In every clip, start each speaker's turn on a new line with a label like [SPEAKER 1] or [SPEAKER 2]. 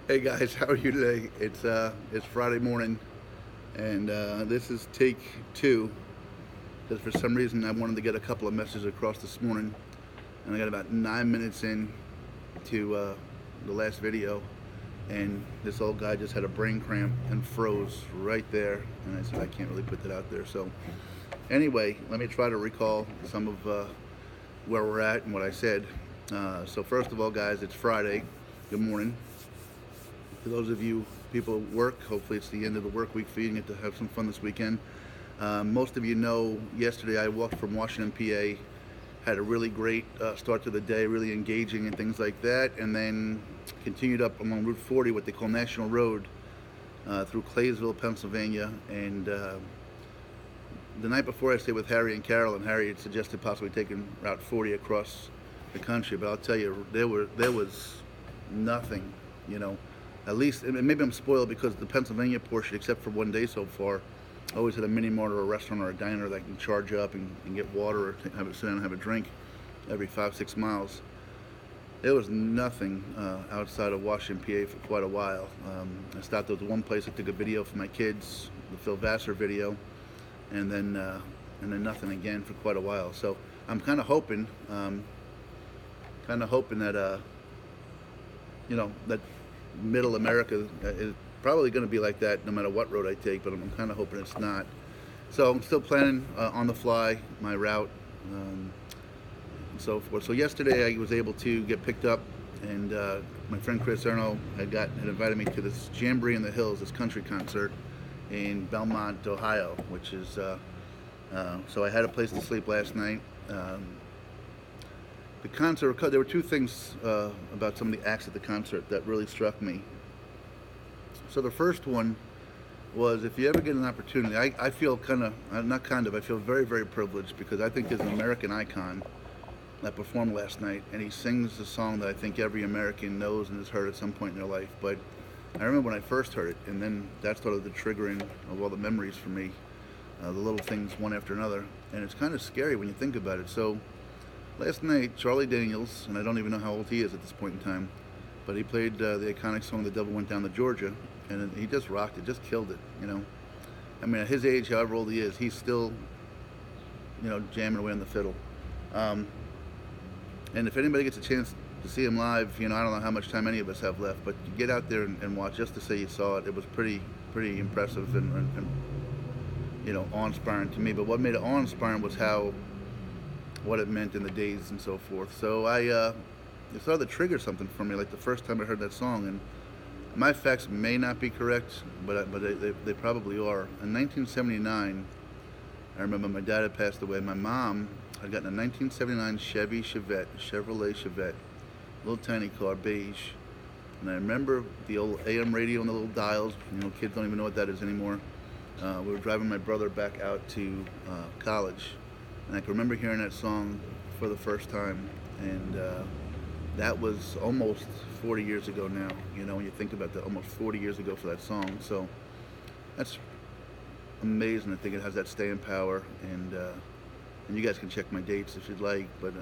[SPEAKER 1] Hey guys, how are you today? It's Friday morning, and this is take two. Because for some reason I wanted to get a couple of messages across this morning, and I got about 9 minutes in to the last video, and this old guy just had a brain cramp and froze right there. And I said I can't really put that out there. So anyway, let me try to recall some of where we're at and what I said. So first of all, guys, it's Friday. Good morning. For those of you people at work, hopefully it's the end of the work week for you and get to have some fun this weekend. Most of you know, yesterday I walked from Washington, PA, had a really great start to the day, really engaging and things like that, and then continued up along Route 40, what they call National Road, through Claysville, Pennsylvania. And the night before I stayed with Harry and Carol, and Harry had suggested possibly taking Route 40 across the country, but I'll tell you, there was nothing, you know. At least, and maybe I'm spoiled because the Pennsylvania portion, except for one day so far, always had a mini mart or a restaurant or a diner that can charge up and get water or have a sit down and have a drink every 5-6 miles. There was nothing outside of Washington, PA for quite a while. I stopped at one place. I took a video for my kids, the Phil Vassar video, and then nothing again for quite a while. So I'm kind of hoping that that middle America is probably going to be like that no matter what road I take, but I'm kind of hoping it's not. So I'm still planning on the fly my route and so forth. So yesterday I was able to get picked up, and my friend Chris Erno had invited me to this Jamboree in the Hills, this country concert in Belmont, Ohio, which is so I had a place to sleep last night. The concert, there were two things about some of the acts at the concert that really struck me. So the first one was, if you ever get an opportunity, I feel I feel very, very privileged, because I think there's an American icon that performed last night, and he sings a song that I think every American knows and has heard at some point in their life. But I remember when I first heard it, and then that started the triggering of all the memories for me, the little things one after another, and it's kind of scary when you think about it. So last night, Charlie Daniels, and I don't even know how old he is at this point in time, but he played the iconic song "The Devil Went Down to Georgia," and he just rocked it, just killed it, you know. I mean, at his age, however old he is, he's still, jamming away on the fiddle. And if anybody gets a chance to see him live, I don't know how much time any of us have left, but you get out there and watch just to say you saw it. It was pretty impressive and awe-inspiring to me. But what made it awe-inspiring was what it meant in the days and so forth. So it started to trigger something for me, like the first time I heard that song. And my facts may not be correct, but they probably are. In 1979, I remember my dad had passed away. My mom had gotten a 1979 Chevrolet Chevette, little tiny car, beige. And I remember the old AM radio and the little dials. Kids don't even know what that is anymore. We were driving my brother back out to college, and I can remember hearing that song for the first time. And that was almost 40 years ago now. When you think about that, almost 40 years ago for that song. So that's amazing. I think it has that staying power, and you guys can check my dates if you'd like, but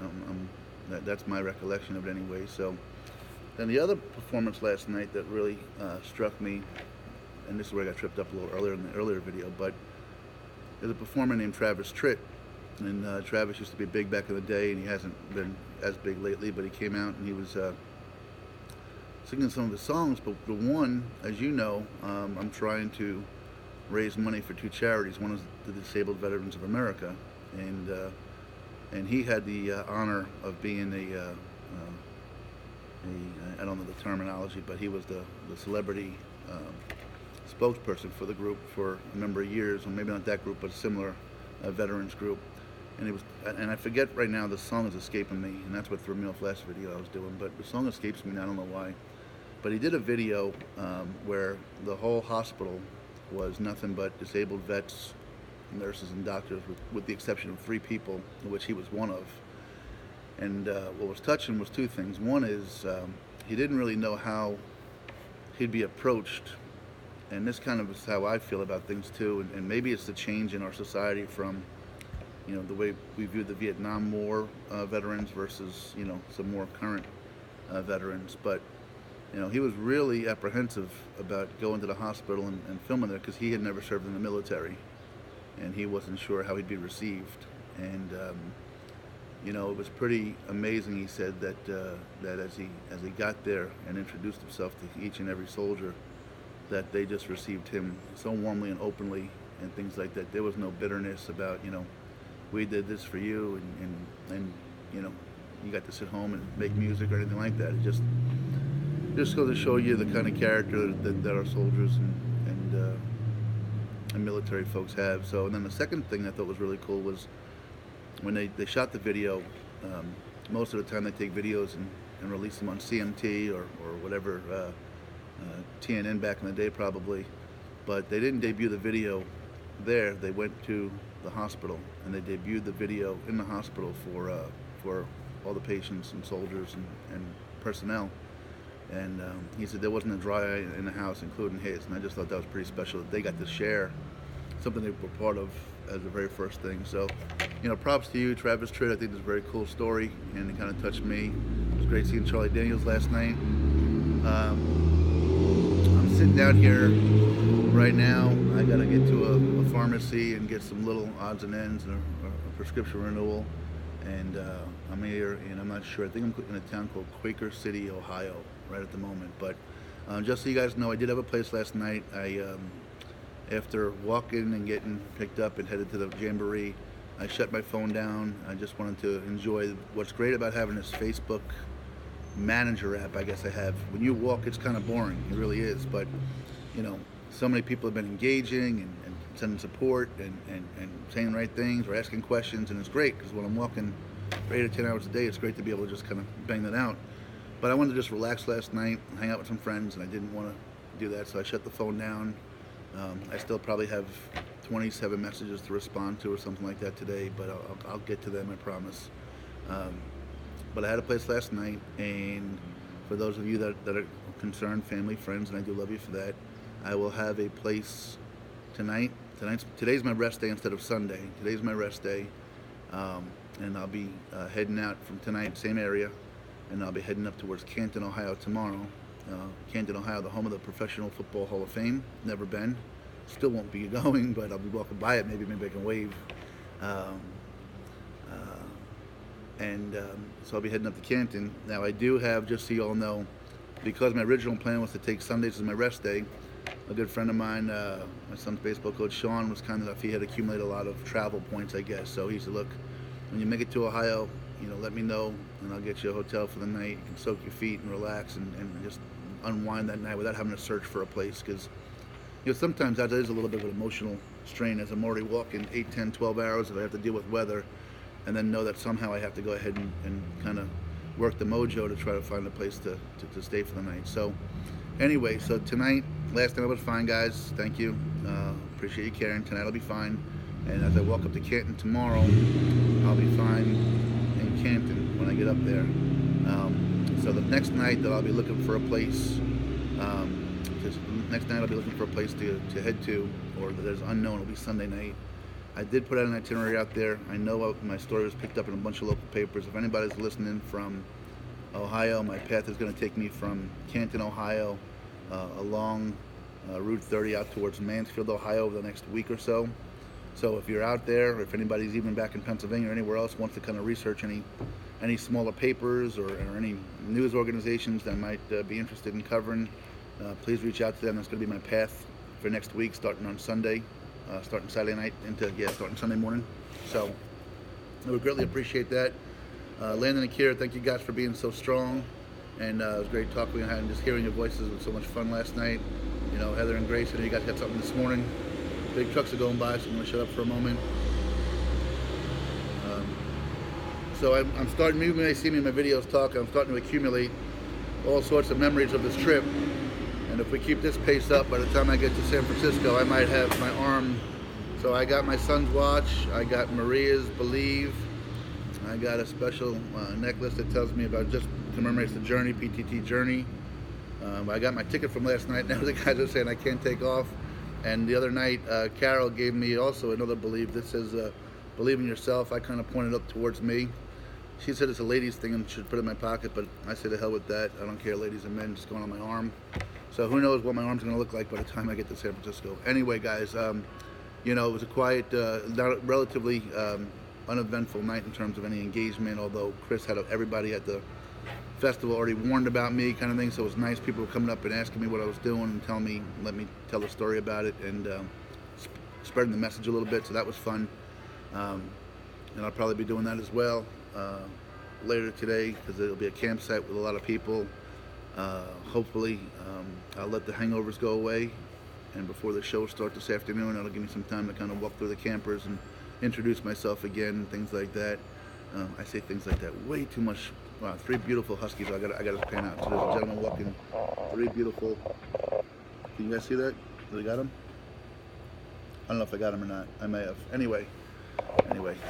[SPEAKER 1] that's my recollection of it anyway. So then the other performance last night that really struck me, and this is where I got tripped up a little earlier in the earlier video, but there's a performer named Travis Tritt. And Travis used to be big back in the day, and he hasn't been as big lately, but he came out and he was singing some of his songs. But the one, as you know, I'm trying to raise money for two charities. One is the Disabled Veterans of America, and he had the honor of being I don't know the terminology, but he was the celebrity spokesperson for the group for a number of years, or maybe not that group, but a similar veterans group. And I forget right now, the song is escaping me, and that's what threw me off last video I was doing, but the song escapes me, and I don't know why. But he did a video where the whole hospital was nothing but disabled vets, nurses, and doctors, with the exception of 3 people, which he was one of. And what was touching was 2 things. One is he didn't really know how he'd be approached, and this kind of is how I feel about things too, and maybe it's the change in our society from the way we view the Vietnam War veterans versus some more current veterans. But he was really apprehensive about going to the hospital and filming there because he had never served in the military, and he wasn't sure how he'd be received. And it was pretty amazing. He said that as he got there and introduced himself to each and every soldier, that they just received him so warmly and openly and things like that. There was no bitterness about, we did this for you and you got to sit home and make music or anything like that. It just goes to show you the kind of character that our soldiers and military folks have. So, and then the second thing I thought was really cool was when they shot the video. Most of the time they take videos and release them on CMT or whatever, TNN back in the day probably, but they didn't debut the video there. They went to the hospital and they debuted the video in the hospital for all the patients and soldiers and personnel. And he said there wasn't a dry eye in the house, including his. And I just thought that was pretty special that they got to share something they were part of as the very first thing. So, props to you, Travis Tritt. I think it's a very cool story, and it kind of touched me. It was great seeing Charlie Daniels last night. I'm sitting down here right now. I got to get to a pharmacy and get some little odds and ends and a prescription renewal. And I'm here, and I'm not sure. I think I'm in a town called Quaker City, Ohio, right at the moment. But just so you guys know, I did have a place last night. After walking and getting picked up and headed to the Jamboree, I shut my phone down. I just wanted to enjoy what's great about having this Facebook Manager app. I guess I have. When you walk, it's kind of boring. It really is. But so many people have been engaging and sending support and saying the right things or asking questions, and it's great because when I'm walking for 8 or 10 hours a day, it's great to be able to just kind of bang that out. But I wanted to just relax last night, hang out with some friends, and I didn't want to do that, so I shut the phone down. I still probably have 27 messages to respond to or something like that today, but I'll get to them, I promise. But I had a place last night, and for those of you that are concerned, family, friends, and I do love you for that, I will have a place tonight. Today's my rest day instead of Sunday. Today's my rest day, and I'll be heading out from tonight, same area, and I'll be heading up towards Canton, Ohio tomorrow. Canton, Ohio, the home of the Professional Football Hall of Fame. Never been. Still won't be going, but I'll be walking by it. Maybe I can wave. So I'll be heading up to Canton. Now I do have, just so you all know, because my original plan was to take Sundays as my rest day, a good friend of mine, my son's baseball coach, Sean, was kind enough. He had accumulated a lot of travel points, I guess. So he said, look, when you make it to Ohio, let me know, and I'll get you a hotel for the night. You can soak your feet and relax and just unwind that night without having to search for a place. Because sometimes that is a little bit of an emotional strain as I'm already walking 8, 10, 12 hours if I have to deal with weather, and then know that somehow I have to go ahead and kind of work the mojo to try to find a place to stay for the night. So anyway, so tonight, last night was fine, guys. Thank you. Appreciate you caring. Tonight I'll be fine. And as I walk up to Canton tomorrow, I'll be fine in Canton when I get up there. So the next night that I'll be looking for a place, to head to, or that is unknown, it'll be Sunday night. I did put out an itinerary out there. I know my story was picked up in a bunch of local papers. If anybody's listening from Ohio, my path is going to take me from Canton, Ohio, along Route 30 out towards Mansfield, Ohio over the next week or so. So if you're out there, or if anybody's even back in Pennsylvania or anywhere else wants to kind of research any smaller papers or any news organizations that might be interested in covering, please reach out to them. That's going to be my path for next week, starting on Sunday, starting Saturday night starting Sunday morning. So I would greatly appreciate that. Landon and Kira, thank you guys for being so strong, and it was great talking and just hearing your voices. It was so much fun last night. Heather and Grace, I know you guys had something this morning. Big trucks are going by, so I'm going to shut up for a moment. So I'm starting, you may see me in my videos talk, I'm starting to accumulate all sorts of memories of this trip. And if we keep this pace up, by the time I get to San Francisco, I might have my arm. So I got my son's watch, I got Maria's Believe, I got a special necklace that tells me about, just commemorates the journey, PTT journey. I got my ticket from last night. Now the guys are saying I can't take off. And the other night, Carol gave me also another Believe that says, believe in yourself. I kind of pointed up towards me. She said it's a ladies thing and should put it in my pocket, but I say the hell with that. I don't care, ladies and men, just going on my arm. So who knows what my arm's gonna look like by the time I get to San Francisco. Anyway, guys, you know, it was a quiet, relatively uneventful night in terms of any engagement, although Chris had everybody at the festival already warned about me, kind of thing, so it was nice. People were coming up and asking me what I was doing and telling me, let me tell a story about it, and spreading the message a little bit, so that was fun. And I'll probably be doing that as well later today, because it'll be a campsite with a lot of people. Hopefully I'll let the hangovers go away, and before the show starts this afternoon, that'll give me some time to kind of walk through the campers and introduce myself again, things like that. I say things like that way too much. Wow, 3 beautiful huskies. I got to pan out. So there's a gentleman walking. 3 beautiful. Can you guys see that? Did I got him? I don't know if I got him or not. I may have. Anyway.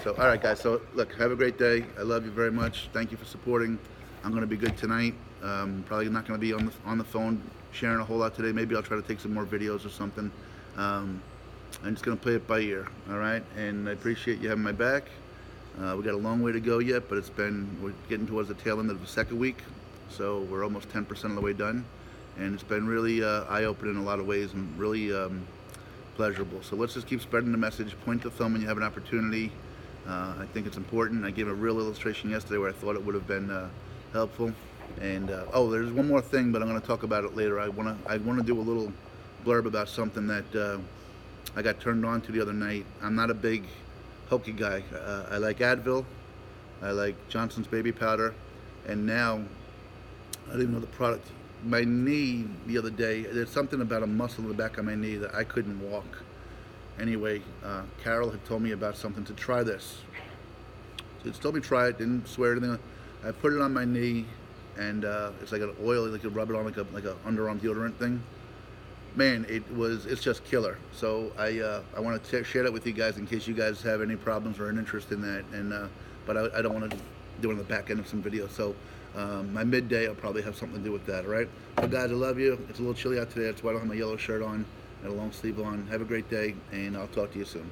[SPEAKER 1] So all right, guys. So look, have a great day. I love you very much. Thank you for supporting. I'm going to be good tonight. Probably not going to be on the phone sharing a whole lot today. Maybe I'll try to take some more videos or something. I'm just going to play it by ear. All right. And I appreciate you having my back. We got a long way to go yet, but we're getting towards the tail end of the second week, so we're almost 10% of the way done, and it's been really eye-opening in a lot of ways and really pleasurable. So let's just keep spreading the message. Point the thumb when you have an opportunity. I think it's important. I gave a real illustration yesterday where I thought it would have been helpful. And oh, there's one more thing, but I'm going to talk about it later. I want to do a little blurb about something that I got turned on to the other night. I'm not a big hokey guy. I like Advil, I like Johnson's baby powder, and now I don't even know the product. My knee the other day, there's something about a muscle in the back of my knee that I couldn't walk. Anyway, Carol had told me about something to try this. She told me try it, didn't swear anything. I put it on my knee, and it's like an oil, like you rub it on like a underarm deodorant thing. Man, it's just killer. So I want to share that with you guys in case you guys have any problems or an interest in that. And but I don't want to do it on the back end of some video. So my midday, I'll probably have something to do with that. All right. So guys, I love you. It's a little chilly out today. That's why I don't have my yellow shirt on and a long sleeve on. Have a great day, and I'll talk to you soon.